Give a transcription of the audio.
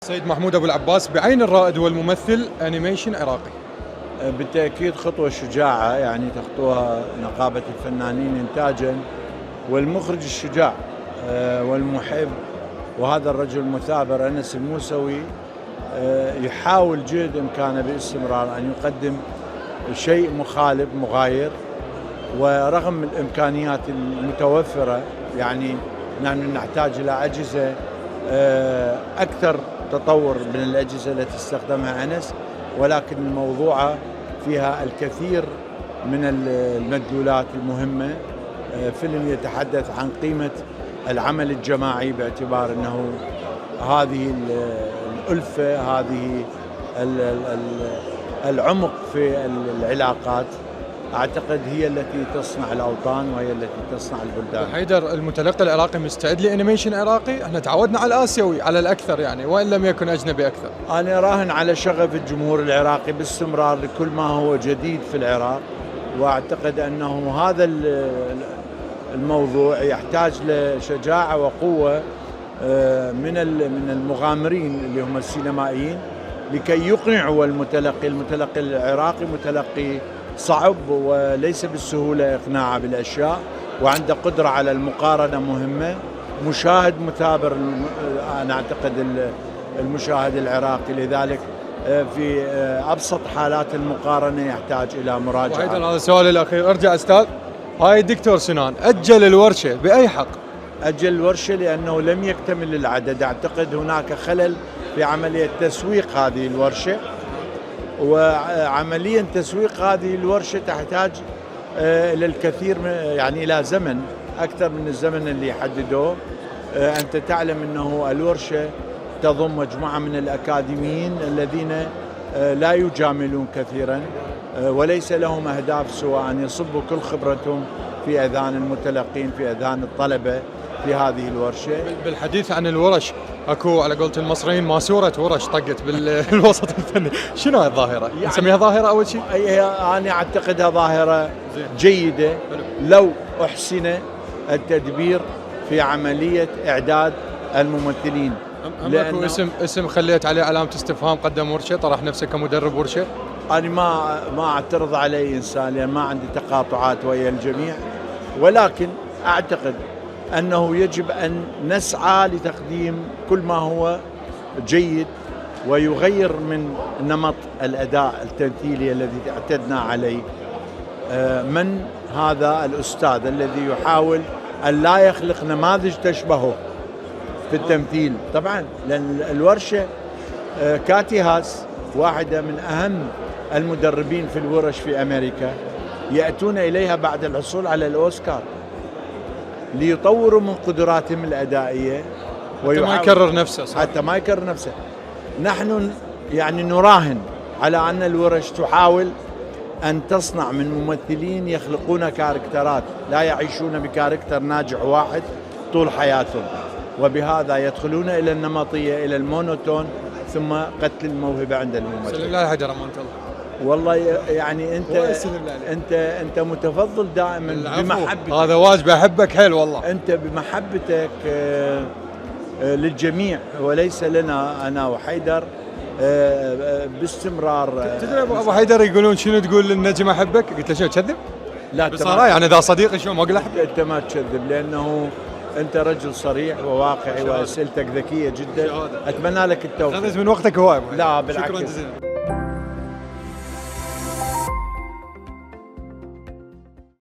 سيد محمود أبو العباس بعين الرائد والممثل أنيميشن عراقي. بالتأكيد خطوة شجاعة يعني تخطوها نقابة الفنانين إنتاجا والمخرج الشجاع والمحب، وهذا الرجل المثابر أنس الموسوي يحاول جهد إمكانه باستمرار أن يقدم شيء مخالف مغاير، ورغم الإمكانيات المتوفرة يعني نحن نحتاج إلى أجهزة أكثر تطور من الأجهزة التي استخدمها أنس، ولكن الموضوعة فيها الكثير من المدلولات المهمة. فيلم يتحدث عن قيمة العمل الجماعي باعتبار أنه هذه الألفة، هذه العمق في العلاقات أعتقد هي التي تصنع الأوطان وهي التي تصنع البلدان. حيدر، المتلقي العراقي مستعد لأنيميشن عراقي؟ احنا تعودنا على الآسيوي على الأكثر يعني، وإن لم يكن أجنبي أكثر. أنا راهن على شغف الجمهور العراقي باستمرار لكل ما هو جديد في العراق، وأعتقد أنه هذا الموضوع يحتاج لشجاعة وقوة من المغامرين اللي هم السينمائيين لكي يقنعوا المتلقي العراقي متلقي صعب وليس بالسهولة إقناعه بالأشياء، وعنده قدرة على المقارنة مهمة. مشاهد مثابر أنا أعتقد المشاهد العراقي، لذلك في أبسط حالات المقارنة يحتاج إلى مراجعة. وأيضا هذا السؤال الأخير، أرجع أستاذ، هاي الدكتور سنان أجل الورشة بأي حق؟ أجل الورشة لأنه لم يكتمل العدد. أعتقد هناك خلل في عملية تسويق هذه الورشة، وعمليا تسويق هذه الورشة تحتاج إلى الكثير يعني إلى زمن أكثر من الزمن اللي يحددوه. أنت تعلم أنه الورشة تضم مجموعة من الأكاديميين الذين لا يجاملون كثيرا وليس لهم أهداف سوى أن يصبوا كل خبرتهم في أذهان المتلقين، في أذهان الطلبة في هذه الورشة. بالحديث عن الورش، اكو على قولة المصريين ماسورة ورش طقت بالوسط الفني، شنو هاي الظاهرة؟ يعني نسميها ظاهرة أول شيء؟ أنا أعتقدها ظاهرة جيدة لو أحسن التدبير في عملية إعداد الممثلين. اكو اسم خليت عليه علامة استفهام، قدم ورشة، طرح نفسه كمدرب ورشة؟ أنا ما أعترض على أي إنسان لأن ما عندي تقاطعات ويا الجميع، ولكن أعتقد أنه يجب أن نسعى لتقديم كل ما هو جيد ويغير من نمط الأداء التمثيلي الذي اعتدنا عليه. من هذا الأستاذ الذي يحاول أن لا يخلق نماذج تشبهه في التمثيل؟ طبعا لأن الورشة كاتي هاس واحدة من أهم المدربين في الورش في أمريكا، يأتون إليها بعد الحصول على الأوسكار ليطوروا من قدراتهم الأدائية حتى ما يكرر نفسه. حتى ما يكرر نفسه. نحن يعني نراهن على أن الورش تحاول أن تصنع من ممثلين يخلقون كاركترات، لا يعيشون بكاركتر ناجح واحد طول حياتهم، وبهذا يدخلون إلى النمطية، إلى المونوتون، ثم قتل الموهبة عند الممثل. سلم الله حجر أمانة الله. والله يعني انت متفضل دائما بمحبتك، هذا واجب، احبك حيل والله. انت بمحبتك للجميع وليس لنا انا وحيدر باستمرار. تدري ابو حيدر يقولون شنو تقول للنجم احبك؟ قلت له شنو تكذب؟ لا بصراحه يعني اذا صديقي شو ما اقول احبك؟ انت ما تكذب لانه انت رجل صريح وواقعي واسئلتك ذكيه جدا. اتمنى لك التوفيق. خذت من وقتك هواي. لا بالعكس. شكرا جزيلا.